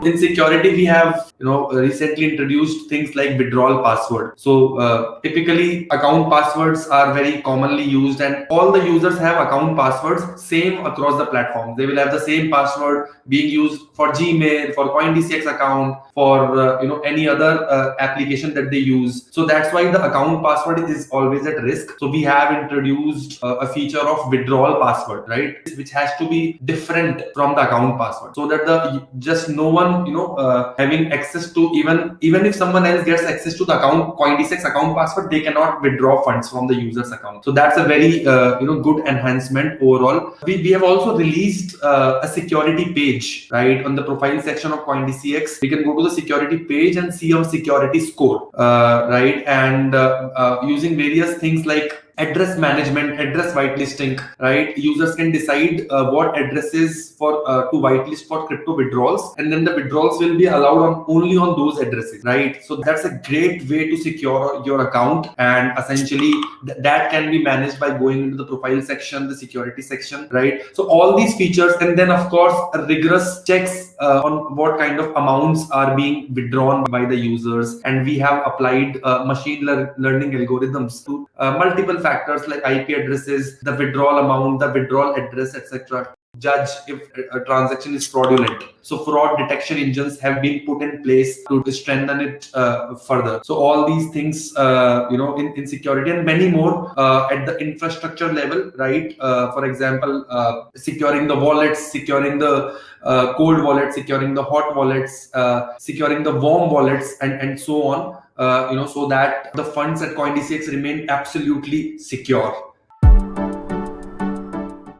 In security, we have recently introduced things like withdrawal password. So typically, account passwords are very commonly used, and all the users have account passwords same across the platform. They will have the same password being used for Gmail, for CoinDCX account, for any other application that they use. So that's why the account password is always at risk. So we have introduced a feature of withdrawal password, right, which has to be different from the account password, so that the just no one having access to, even if someone else gets access to the account CoinDCX account password, they cannot withdraw funds from the user's account. So that's a very good enhancement overall. We have also released a security page, right, on the profile section of CoinDCX. We can go to the security page and see our security score, right, and using various things like address management, address whitelisting, right? Users can decide what addresses to whitelist for crypto withdrawals, and then the withdrawals will be allowed only on those addresses, right? So that's a great way to secure your account, and essentially that can be managed by going into the profile section, the security section, right? So all these features, and then of course rigorous checks on what kind of amounts are being withdrawn by the users, and we have applied machine learning algorithms to multiple factors like IP addresses, the withdrawal amount, the withdrawal address, etc. Judge if a transaction is fraudulent. So fraud detection engines have been put in place to strengthen it further. So all these things, in security and many more at the infrastructure level, right? For example, securing the wallets, securing the cold wallets, securing the hot wallets, securing the warm wallets, and so on. So that the funds at CoinDCX remain absolutely secure.